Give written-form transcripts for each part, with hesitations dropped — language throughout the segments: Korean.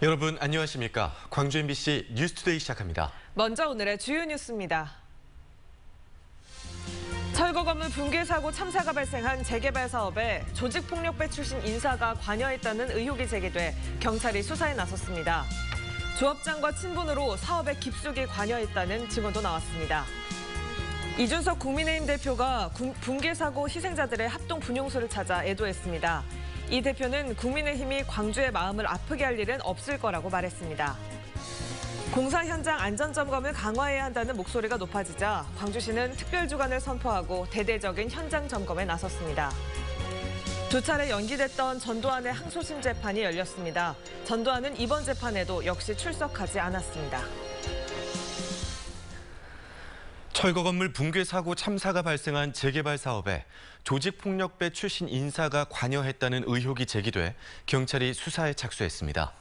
여러분 안녕하십니까? 광주 MBC 뉴스투데이 시작합니다. 먼저 오늘의 주요 뉴스입니다. 철거 건물 붕괴 사고 참사가 발생한 재개발 사업에 조직폭력배 출신 인사가 관여했다는 의혹이 제기돼 경찰이 수사에 나섰습니다. 조합장과 친분으로 사업에 깊숙이 관여했다는 증언도 나왔습니다. 이준석 국민의힘 대표가 붕괴 사고 희생자들의 합동 분용소를 찾아 애도했습니다. 이 대표는 국민의힘이 광주의 마음을 아프게 할 일은 없을 거라고 말했습니다. 공사 현장 안전점검을 강화해야 한다는 목소리가 높아지자 광주시는 특별주간을 선포하고 대대적인 현장 점검에 나섰습니다. 두 차례 연기됐던 전두환의 항소심 재판이 열렸습니다. 전두환은 이번 재판에도 역시 출석하지 않았습니다. 철거 건물 붕괴 사고 참사가 발생한 재개발 사업에 조직폭력배 출신 인사가 관여했다는 의혹이 제기돼 경찰이 수사에 착수했습니다.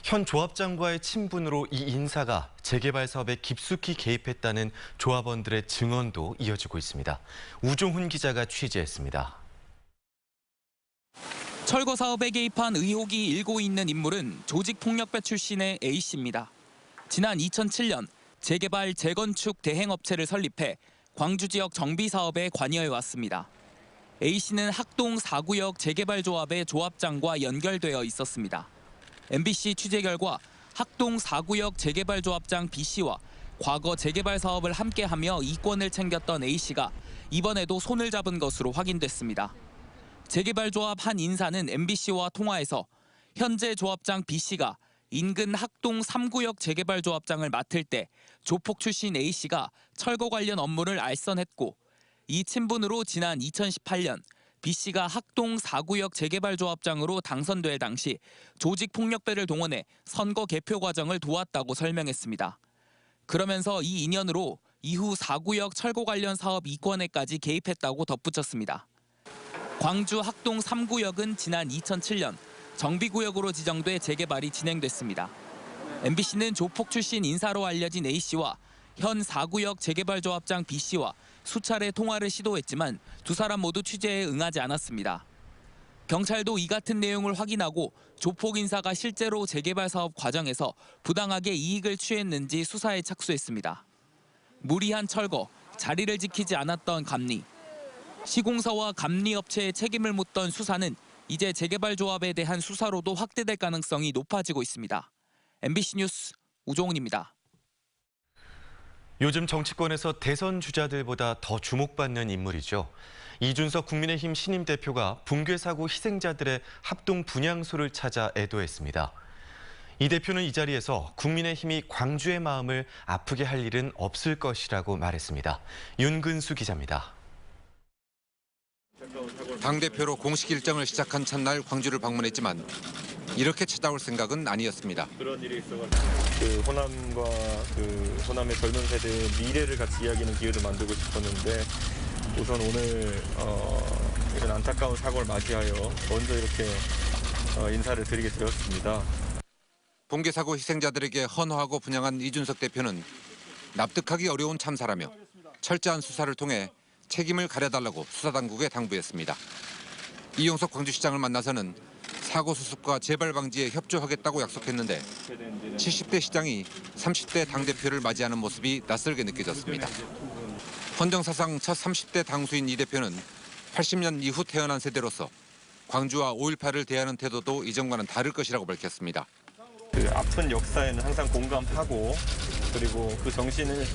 현 조합장과의 친분으로 이 인사가 재개발 사업에 깊숙이 개입했다는 조합원들의 증언도 이어지고 있습니다. 우종훈 기자가 취재했습니다. 철거 사업에 개입한 의혹이 일고 있는 인물은 조직폭력배 출신의 A씨입니다. 지난 2007년 재개발, 재건축 대행업체를 설립해 광주 지역 정비 사업에 관여해왔습니다. A씨는 학동 4구역 재개발조합의 조합장과 연결되어 있었습니다. MBC 취재 결과 학동 4구역 재개발조합장 B씨와 과거 재개발 사업을 함께하며 이권을 챙겼던 A씨가 이번에도 손을 잡은 것으로 확인됐습니다. 재개발조합 한 인사는 MBC와 통화해서 현재 조합장 B씨가 인근 학동 3구역 재개발조합장을 맡을 때 조폭 출신 A씨가 철거 관련 업무를 알선했고 이 친분으로 지난 2018년 B씨가 학동 4구역 재개발조합장으로 당선될 당시 조직폭력배를 동원해 선거 개표 과정을 도왔다고 설명했습니다. 그러면서 이 인연으로 이후 4구역 철거 관련 사업 이권에까지 개입했다고 덧붙였습니다. 광주 학동 3구역은 지난 2007년 정비구역으로 지정돼 재개발이 진행됐습니다. MBC는 조폭 출신 인사로 알려진 A씨와 현 4구역 재개발조합장 B씨와 수차례 통화를 시도했지만 두 사람 모두 취재에 응하지 않았습니다. 경찰도 이 같은 내용을 확인하고 조폭 인사가 실제로 재개발 사업 과정에서 부당하게 이익을 취했는지 수사에 착수했습니다. 무리한 철거, 자리를 지키지 않았던 감리, 시공사와 감리업체의 책임을 묻던 수사는 이제 재개발 조합에 대한 수사로도 확대될 가능성이 높아지고 있습니다. MBC 뉴스 우종훈입니다. 요즘 정치권에서 대선 주자들보다 더 주목받는 인물이죠. 이준석 국민의힘 신임 대표가 붕괴 사고 희생자들의 합동 분향소를 찾아 애도했습니다. 이 대표는 이 자리에서 국민의힘이 광주의 마음을 아프게 할 일은 없을 것이라고 말했습니다. 윤근수 기자입니다. 당대표로 공식 일정을 시작한 첫날 광주를 방문했지만 이렇게 찾아올 생각은 아니었습니다. 그런 일이 있어가지고 호남과 호남의 젊은 세대의 미래를 같이 이야기하는 기회를 만들고 싶었는데 우선 오늘 이런 안타까운 사고를 맞이하여 먼저 이렇게 인사를 드리게 되었습니다. 붕괴 사고 희생자들에게 헌화하고 분향한 이준석 대표는 납득하기 어려운 참사라며 철저한 수사를 통해 책임을 가려달라고 수사당국에 당부했습니다. 이용석 광주시장을 만나서는 사고 수습과 재발 방지에 협조하겠다고 약속했는데 70대 시장이 30대 당대표를 맞이하는 모습이 낯설게 느껴졌습니다. 헌정사상 첫 30대 당수인 이 대표는 80년 이후 태어난 세대로서 광주와 5.18을 대하는 태도도 이전과는 다를 것이라고 밝혔습니다. 그 아픈 역사에는 항상 공감하고 그리고 그 정신을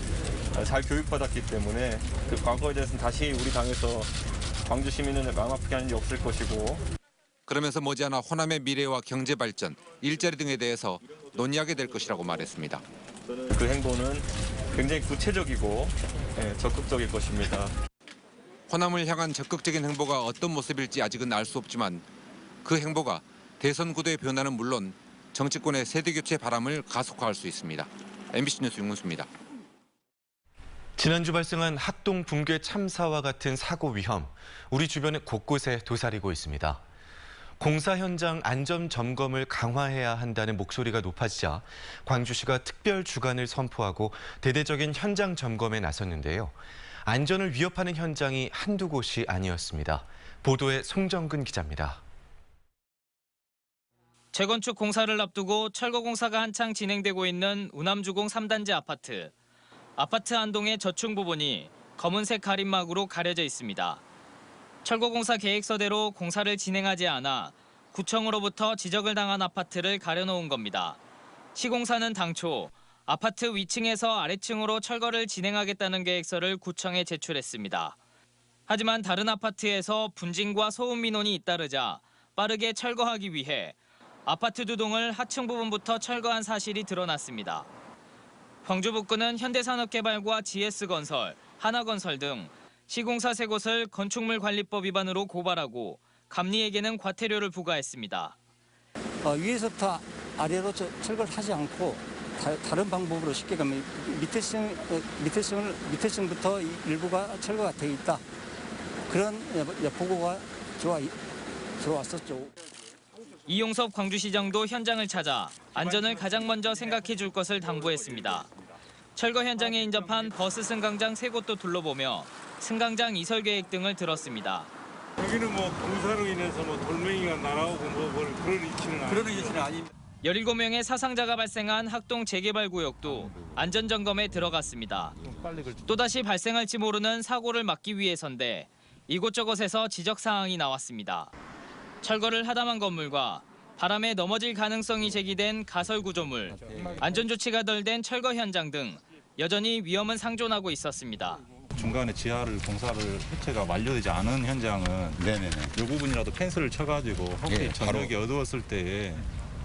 잘 교육받았기 때문에 그 과거에 대해서는 다시 우리 당에서 광주 시민을 마음 아프게 하는 일이 없을 것이고 그러면서 머지않아 호남의 미래와 경제 발전, 일자리 등에 대해서 논의하게 될 것이라고 말했습니다. 그 행보는 굉장히 구체적이고 적극적일 것입니다. 호남을 향한 적극적인 행보가 어떤 모습일지 아직은 알 수 없지만 그 행보가 대선 구도의 변화는 물론 정치권의 세대교체 바람을 가속화할 수 있습니다. MBC 뉴스 윤근수입니다. 지난주 발생한 학동 붕괴 참사와 같은 사고 위험, 우리 주변 곳곳에 도사리고 있습니다. 공사 현장 안전 점검을 강화해야 한다는 목소리가 높아지자 광주시가 특별 주간을 선포하고 대대적인 현장 점검에 나섰는데요. 안전을 위협하는 현장이 한두 곳이 아니었습니다. 보도에 송정근 기자입니다. 재건축 공사를 앞두고 철거 공사가 한창 진행되고 있는 우남주공 3단지 아파트. 아파트 한 동의 저층 부분이 검은색 가림막으로 가려져 있습니다. 철거 공사 계획서대로 공사를 진행하지 않아 구청으로부터 지적을 당한 아파트를 가려놓은 겁니다. 시공사는 당초 아파트 위층에서 아래층으로 철거를 진행하겠다는 계획서를 구청에 제출했습니다. 하지만 다른 아파트에서 분진과 소음 민원이 잇따르자 빠르게 철거하기 위해 아파트 2동을 하층 부분부터 철거한 사실이 드러났습니다. 광주북구는 현대산업개발과 GS건설, 하나건설 등 시공사 3곳을 건축물관리법 위반으로 고발하고 감리에게는 과태료를 부과했습니다. 위에서부터 아래로 철거를 하지 않고 다른 방법으로 쉽게 가면 밑에층부터 일부가 철거가 돼 있다. 그런 보고가 들어왔었죠. 이용섭 광주시장도 현장을 찾아 안전을 가장 먼저 생각해 줄 것을 당부했습니다. 철거 현장에 인접한 버스 승강장 3곳도 둘러보며 승강장 이설 계획 등을 들었습니다. 여기는 공사로 인해서 돌멩이가 날아오고 그런 위치는 아닙니다. 17명의 사상자가 발생한 학동 재개발 구역도 안전점검에 들어갔습니다. 또다시 발생할지 모르는 사고를 막기 위해서인데 이곳저곳에서 지적 사항이 나왔습니다. 철거를 하다만 건물과 바람에 넘어질 가능성이 제기된 가설 구조물, 안전조치가 덜 된 철거 현장 등 여전히 위험은 상존하고 있었습니다. 중간에 지하를 공사를 해체가 완료되지 않은 현장은 이 부분이라도 펜스를 쳐가지고 혹시 저녁이 어두웠을 때에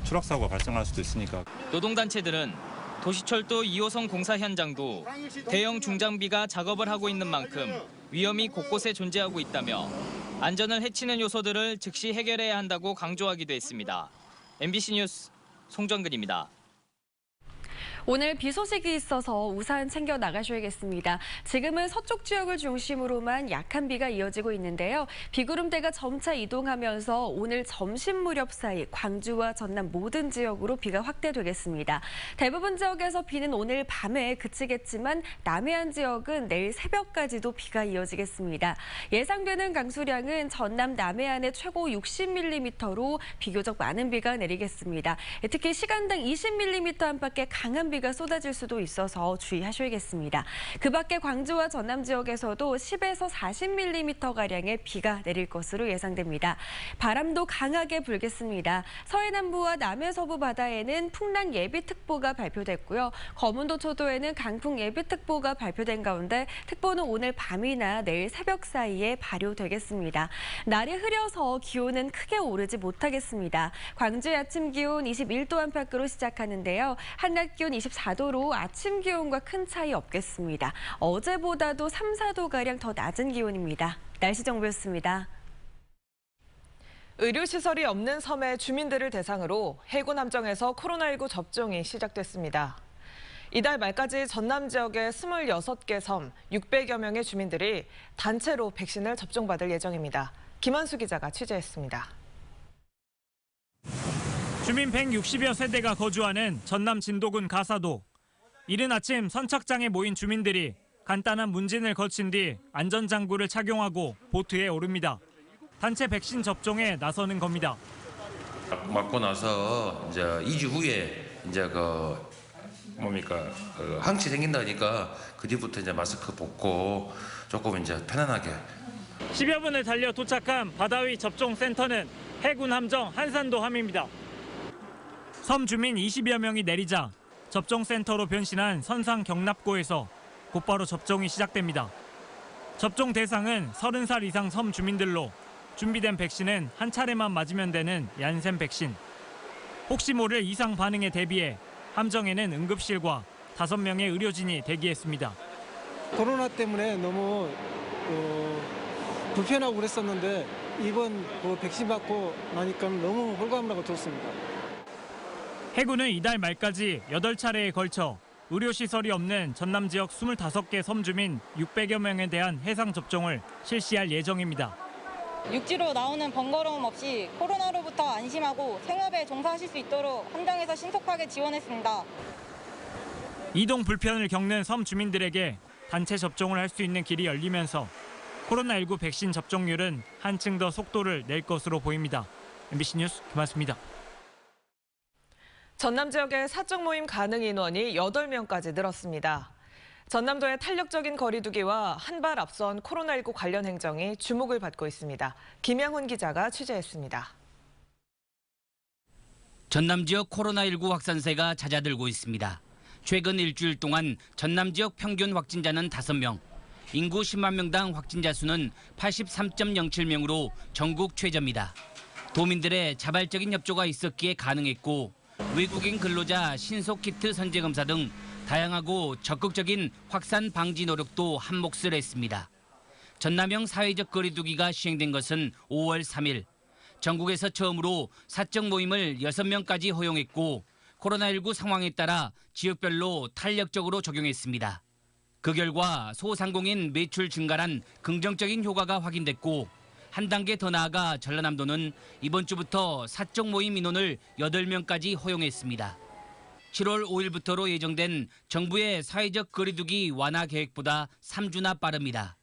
추락사고가 발생할 수도 있으니까. 노동단체들은 도시철도 2호선 공사 현장도 대형 중장비가 작업을 하고 있는 만큼 위험이 곳곳에 존재하고 있다며 안전을 해치는 요소들을 즉시 해결해야 한다고 강조하기도 했습니다. MBC 뉴스 송정근입니다. 오늘 비 소식이 있어서 우산 챙겨 나가셔야겠습니다. 지금은 서쪽 지역을 중심으로만 약한 비가 이어지고 있는데요. 비구름대가 점차 이동하면서 오늘 점심 무렵 사이 광주와 전남 모든 지역으로 비가 확대되겠습니다. 대부분 지역에서 비는 오늘 밤에 그치겠지만 남해안 지역은 내일 새벽까지도 비가 이어지겠습니다. 예상되는 강수량은 전남 남해안에 최고 60mm로 비교적 많은 비가 내리겠습니다. 특히 시간당 20mm 안팎의 강한 비가 쏟아질 수도 있어서 주의하셔야겠습니다. 그 밖에 광주와 전남 지역에서도 10에서 40mm가량의 비가 내릴 것으로 예상됩니다. 바람도 강하게 불겠습니다. 서해 남부와 남해 서부 바다에는 풍랑 예비특보가 발표됐고요. 거문도 초도에는 강풍 예비특보가 발표된 가운데 특보는 오늘 밤이나 내일 새벽 사이에 발효되겠습니다. 날이 흐려서 기온은 크게 오르지 못하겠습니다. 광주의 아침 기온 21도 안팎으로 시작하는데요. 한낮 기온 24도로 아침 기온과 큰 차이 없겠습니다. 어제보다도 3, 4도가량 더 낮은 기온입니다. 날씨 정보였습니다. 의료시설이 없는 섬의 주민들을 대상으로 해군 함정에서 코로나19 접종이 시작됐습니다. 이달 말까지 전남 지역의 26개 섬 600여 명의 주민들이 단체로 백신을 접종받을 예정입니다. 김한수 기자가 취재했습니다. 주민 160여 세대가 거주하는 전남 진도군 가사도. 이른 아침 선착장에 모인 주민들이 간단한 문진을 거친 뒤 안전장구를 착용하고 보트에 오릅니다. 단체 백신 접종에 나서는 겁니다. 맞고 나서 이제 2주 후에 이제 항체 생긴다니까 그 뒤부터 이제 마스크 벗고 조금 이제 편안하게. 10여 분을 달려 도착한 바다 위 접종센터는 해군 함정 한산도 함입니다. 섬 주민 20여 명이 내리자 접종센터로 변신한 선상 경납고에서 곧바로 접종이 시작됩니다. 접종 대상은 30살 이상 섬 주민들로 준비된 백신은 한 차례만 맞으면 되는 얀센 백신. 혹시 모를 이상 반응에 대비해 함정에는 응급실과 5명의 의료진이 대기했습니다. 코로나 때문에 너무 불편하고 그랬었는데 이번 백신 받고 나니까 너무 홀가분하고 좋습니다. 해군은 이달 말까지 8차례에 걸쳐 의료시설이 없는 전남 지역 25개 섬 주민 600여 명에 대한 해상 접종을 실시할 예정입니다. 육지로 나오는 번거로움 없이 코로나로부터 안심하고 생업에 종사하실 수 있도록 함정에서 신속하게 지원했습니다. 이동 불편을 겪는 섬 주민들에게 단체 접종을 할 수 있는 길이 열리면서 코로나19 백신 접종률은 한층 더 속도를 낼 것으로 보입니다. MBC 뉴스 김한수입니다. 전남 지역의 사적 모임 가능 인원이 8명까지 늘었습니다. 전남도의 탄력적인 거리두기와 한 발 앞선 코로나19 관련 행정이 주목을 받고 있습니다. 김양훈 기자가 취재했습니다. 전남 지역 코로나19 확산세가 잦아들고 있습니다. 최근 일주일 동안 전남 지역 평균 확진자는 5명, 인구 10만 명당 확진자 수는 83.07명으로 전국 최저입니다. 도민들의 자발적인 협조가 있었기에 가능했고 외국인 근로자 신속 키트 선제 검사 등 다양하고 적극적인 확산 방지 노력도 한 몫을 했습니다. 전남형 사회적 거리두기가 시행된 것은 5월 3일. 전국에서 처음으로 사적 모임을 6명까지 허용했고 코로나19 상황에 따라 지역별로 탄력적으로 적용했습니다. 그 결과 소상공인 매출 증가란 긍정적인 효과가 확인됐고 한 단계 더 나아가 전라남도는 이번 주부터 사적 모임 인원을 8명까지 허용했습니다. 7월 5일부터로 예정된 정부의 사회적 거리두기 완화 계획보다 3주나 빠릅니다.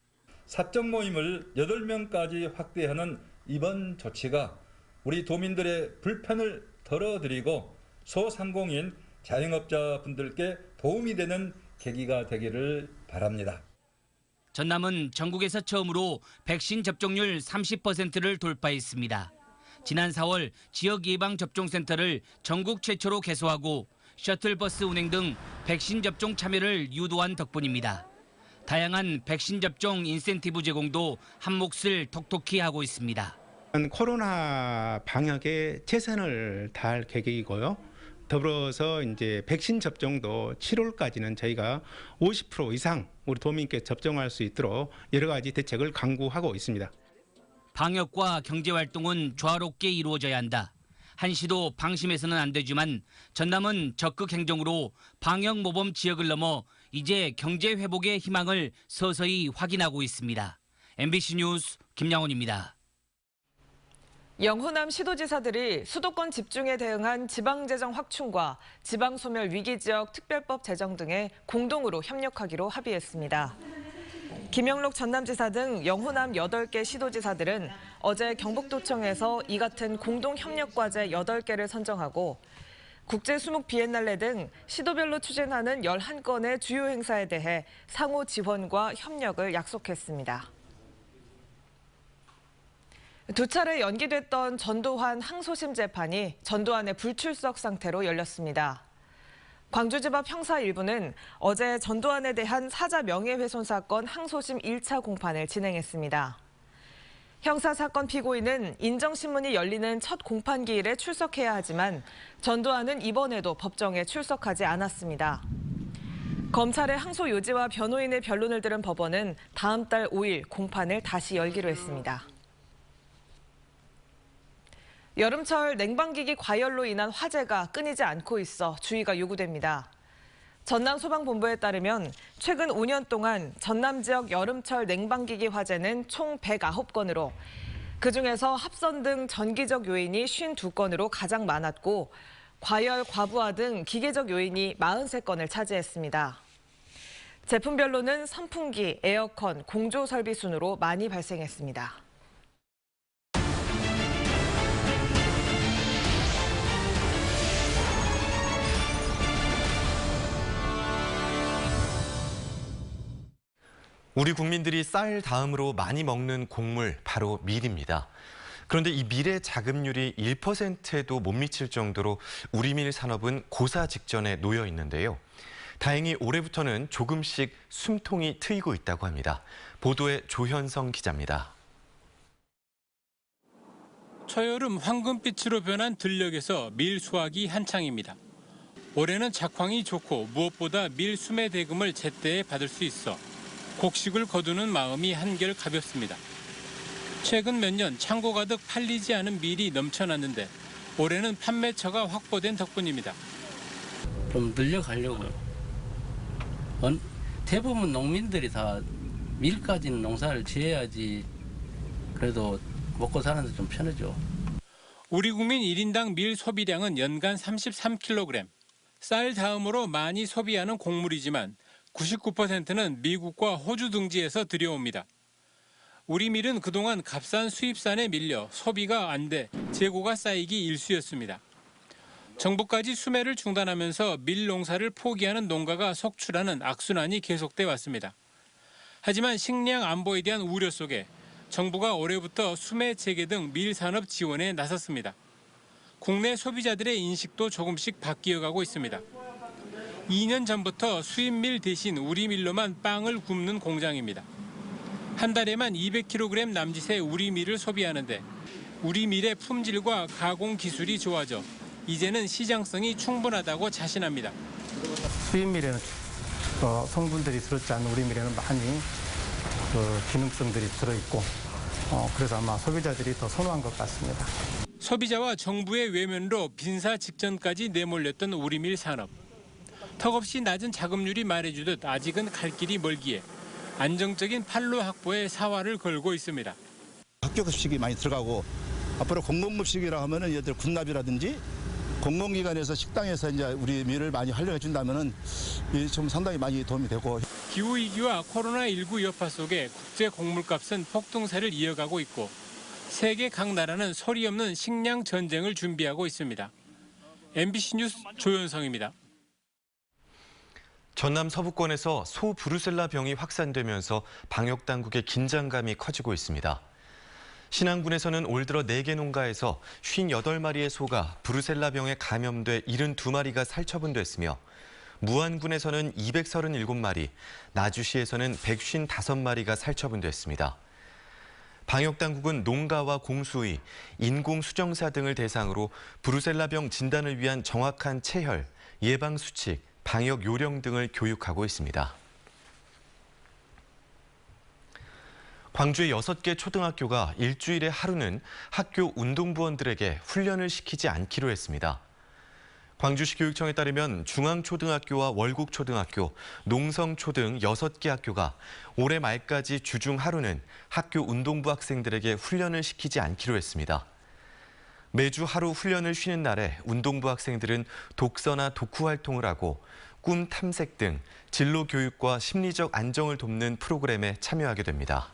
사적 모임을 8명까지 확대하는 이번 조치가 우리 도민들의 불편을 덜어드리고 소상공인 자영업자분들께 도움이 되는 계기가 되기를 바랍니다. 전남은 전국에서 처음으로 백신 접종률 30%를 돌파했습니다. 지난 4월 지역 예방접종센터를 전국 최초로 개소하고 셔틀버스 운행 등 백신 접종 참여를 유도한 덕분입니다. 다양한 백신 접종 인센티브 제공도 한 몫을 톡톡히 하고 있습니다. 코로나 방역에 최선을 다할 계획이고요. 더불어서 이제 백신 접종도 7월까지는 저희가 50% 이상 우리 도민께 접종할 수 있도록 여러 가지 대책을 강구하고 있습니다. 방역과 경제 활동은 조화롭게 이루어져야 한다. 한시도 방심해서는 안 되지만 전남은 적극 행정으로 방역 모범 지역을 넘어 이제 경제 회복의 희망을 서서히 확인하고 있습니다. MBC 뉴스 김양훈입니다. 영호남 시도지사들이 수도권 집중에 대응한 지방재정 확충과 지방소멸 위기지역 특별법 제정 등에 공동으로 협력하기로 합의했습니다. 김영록 전남지사 등 영호남 8개 시도지사들은 어제 경북도청에서 이 같은 공동협력과제 8개를 선정하고 국제수목 비엔날레 등 시도별로 추진하는 11건의 주요 행사에 대해 상호 지원과 협력을 약속했습니다. 두 차례 연기됐던 전두환 항소심 재판이 전두환의 불출석 상태로 열렸습니다. 광주지법 형사 1부는 어제 전두환에 대한 사자 명예훼손 사건 항소심 1차 공판을 진행했습니다. 형사사건 피고인은 인정신문이 열리는 첫 공판기일에 출석해야 하지만 전두환은 이번에도 법정에 출석하지 않았습니다. 검찰의 항소 요지와 변호인의 변론을 들은 법원은 다음 달 5일 공판을 다시 열기로 했습니다. 여름철 냉방기기 과열로 인한 화재가 끊이지 않고 있어 주의가 요구됩니다. 전남소방본부에 따르면 최근 5년 동안 전남 지역 여름철 냉방기기 화재는 총 109건으로 그중에서 합선 등 전기적 요인이 52건으로 가장 많았고 과열, 과부하 등 기계적 요인이 43건을 차지했습니다. 제품별로는 선풍기, 에어컨, 공조 설비 순으로 많이 발생했습니다. 우리 국민들이 쌀 다음으로 많이 먹는 곡물 바로 밀입니다. 그런데 이 밀의 자급률이 1%에도 못 미칠 정도로 우리 밀 산업은 고사 직전에 놓여 있는데요. 다행히 올해부터는 조금씩 숨통이 트이고 있다고 합니다. 보도에 조현성 기자입니다. 초여름 황금빛으로 변한 들녘에서 밀 수확이 한창입니다. 올해는 작황이 좋고 무엇보다 밀 수매 대금을 제때에 받을 수 있어 곡식을 거두는 마음이 한결 가볍습니다. 최근 몇 년 창고 가득 팔리지 않은 밀이 넘쳐났는데 올해는 판매처가 확보된 덕분입니다. 좀 늘려가려고요. 대부분 농민들이 다 밀까지는 농사를 지어야지 그래도 먹고 사는데 좀 편하죠. 우리 국민 1인당 밀 소비량은 연간 33kg. 쌀 다음으로 많이 소비하는 곡물이지만 99%는 미국과 호주 등지에서 들여옵니다. 우리 밀은 그동안 값싼 수입산에 밀려 소비가 안 돼 재고가 쌓이기 일쑤였습니다. 정부까지 수매를 중단하면서 밀 농사를 포기하는 농가가 속출하는 악순환이 계속돼 왔습니다. 하지만 식량 안보에 대한 우려 속에 정부가 올해부터 수매 재개 등 밀 산업 지원에 나섰습니다. 국내 소비자들의 인식도 조금씩 바뀌어가고 있습니다. 2년 전부터 수입밀 대신 우리밀로만 빵을 굽는 공장입니다. 한 달에만 200kg 남짓의 우리밀을 소비하는데 우리밀의 품질과 가공 기술이 좋아져 이제는 시장성이 충분하다고 자신합니다. 수입밀에는 성분들이 들었지 않은 우리밀에는 많이 기능성들이 들어있고 그래서 아마 소비자들이 더 선호한 것 같습니다. 소비자와 정부의 외면으로 빈사 직전까지 내몰렸던 우리밀 산업. 턱없이 낮은 자금률이 말해주듯 아직은 갈 길이 멀기에 안정적인 판로 확보에 사활을 걸고 있습니다. 학교급식이 많이 들어가고 앞으로 공공급식이라 하면은 예를 들어 군납이라든지 공공기관에서 식당에서 이제 우리 밀을 많이 활용해 준다면은 좀 상당히 많이 도움이 되고. 기후 위기와 코로나19 여파 속에 국제 곡물값은 폭등세를 이어가고 있고 세계 각 나라는 소리 없는 식량 전쟁을 준비하고 있습니다. MBC 뉴스 조현성입니다. 전남 서부권에서 소 브루셀라 병이 확산되면서 방역 당국의 긴장감이 커지고 있습니다. 신안군에서는 올 들어 4개 농가에서 58마리의 소가 브루셀라 병에 감염돼 72마리가 살처분됐으며 무안군에서는 237마리, 나주시에서는 155마리가 살처분됐습니다. 방역 당국은 농가와 공수의, 인공수정사 등을 대상으로 브루셀라 병 진단을 위한 정확한 체혈, 예방 수칙, 방역 요령 등을 교육하고 있습니다. 광주의 6개 초등학교가 일주일에 하루는 학교 운동부원들에게 훈련을 시키지 않기로 했습니다. 광주시 교육청에 따르면 중앙초등학교와 월국초등학교, 농성초 등 6개 학교가 올해 말까지 주중 하루는 학교 운동부 학생들에게 훈련을 시키지 않기로 했습니다. 매주 하루 훈련을 쉬는 날에 운동부 학생들은 독서나 독후 활동을 하고 꿈 탐색 등 진로 교육과 심리적 안정을 돕는 프로그램에 참여하게 됩니다.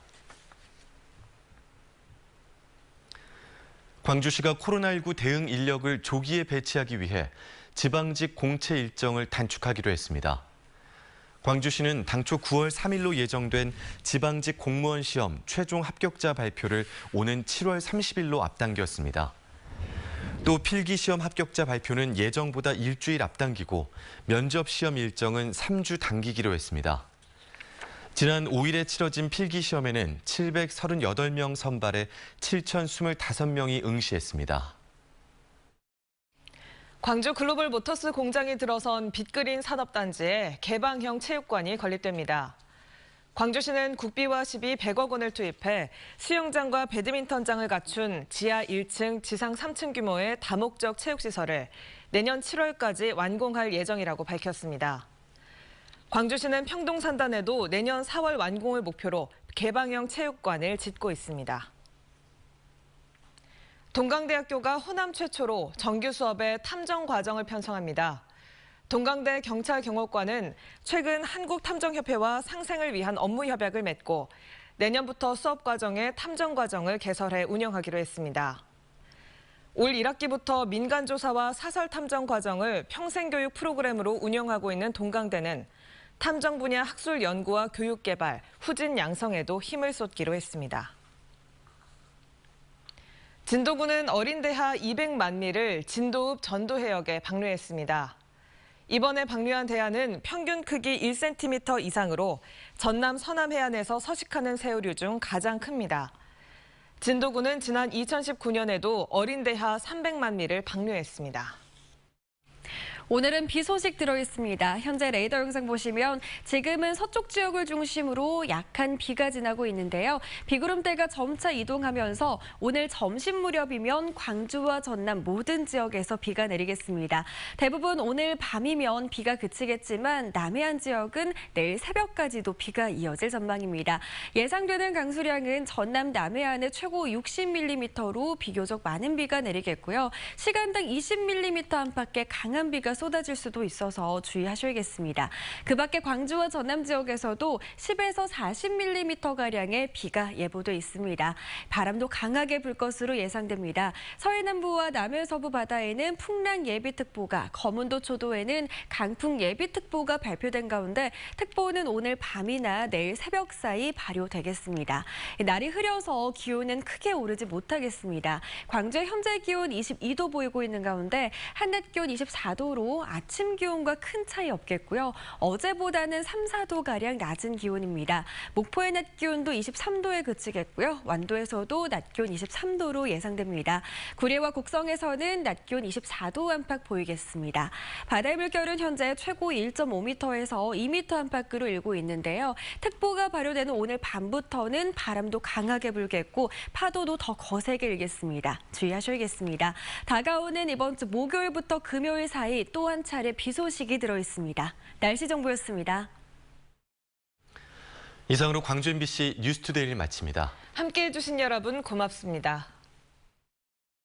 광주시가 코로나19 대응 인력을 조기에 배치하기 위해 지방직 공채 일정을 단축하기로 했습니다. 광주시는 당초 9월 3일로 예정된 지방직 공무원 시험 최종 합격자 발표를 오는 7월 30일로 앞당겼습니다. 또 필기시험 합격자 발표는 예정보다 일주일 앞당기고 면접시험 일정은 3주 당기기로 했습니다. 지난 5일에 치러진 필기시험에는 738명 선발에 7,025명이 응시했습니다. 광주 글로벌 모터스 공장이 들어선 빅그린 산업단지에 개방형 체육관이 건립됩니다. 광주시는 국비와 시비 100억 원을 투입해 수영장과 배드민턴장을 갖춘 지하 1층, 지상 3층 규모의 다목적 체육시설을 내년 7월까지 완공할 예정이라고 밝혔습니다. 광주시는 평동산단에도 내년 4월 완공을 목표로 개방형 체육관을 짓고 있습니다. 동강대학교가 호남 최초로 정규 수업에 탐정 과정을 편성합니다. 동강대 경찰경호과는 최근 한국탐정협회와 상생을 위한 업무 협약을 맺고 내년부터 수업 과정에 탐정 과정을 개설해 운영하기로 했습니다. 올 1학기부터 민간조사와 사설탐정 과정을 평생교육 프로그램으로 운영하고 있는 동강대는 탐정 분야 학술 연구와 교육 개발, 후진 양성에도 힘을 쏟기로 했습니다. 진도군은 어린대하 200만 미를 진도읍 전도해역에 방류했습니다. 이번에 방류한 대하는 평균 크기 1cm 이상으로 전남 서남 해안에서 서식하는 새우류 중 가장 큽니다. 진도군은 지난 2019년에도 어린대하 300만 미를 방류했습니다. 오늘은 비 소식 들어있습니다. 현재 레이더 영상 보시면 지금은 서쪽 지역을 중심으로 약한 비가 지나고 있는데요. 비구름대가 점차 이동하면서 오늘 점심 무렵이면 광주와 전남 모든 지역에서 비가 내리겠습니다. 대부분 오늘 밤이면 비가 그치겠지만 남해안 지역은 내일 새벽까지도 비가 이어질 전망입니다. 예상되는 강수량은 전남 남해안에 최고 60mm로 비교적 많은 비가 내리겠고요. 시간당 20mm 안팎의 강한 비가 쏟아질 수도 있어서 주의하셔야겠습니다. 그 밖에 광주와 전남 지역에서도 10에서 40mm가량의 비가 예보돼 있습니다. 바람도 강하게 불 것으로 예상됩니다. 서해 남부와 남해 서부 바다에는 풍랑 예비특보가, 거문도 초도에는 강풍 예비특보가 발표된 가운데 특보는 오늘 밤이나 내일 새벽 사이 발효되겠습니다. 날이 흐려서 기온은 크게 오르지 못하겠습니다. 광주의 현재 기온 22도 보이고 있는 가운데 한낮 기온 24도로 아침 기온과 큰 차이 없겠고요. 어제보다는 3, 4도가량 낮은 기온입니다. 목포의 낮 기온도 23도에 그치겠고요. 완도에서도 낮 기온 23도로 예상됩니다. 구리와 곡성에서는 낮 기온 24도 안팎 보이겠습니다. 바다의 물결은 현재 최고 1.5m에서 2m 안팎으로 일고 있는데요. 특보가 발효되는 오늘 밤부터는 바람도 강하게 불겠고 파도도 더 거세게 일겠습니다. 주의하셔야겠습니다. 다가오는 이번 주 목요일부터 금요일 사이 또 한 차례 비 소식이 들어 있습니다. 날씨 정보였습니다. 이상으로 광주 MBC 뉴스투데이를 마칩니다. 함께해 주신 여러분 고맙습니다.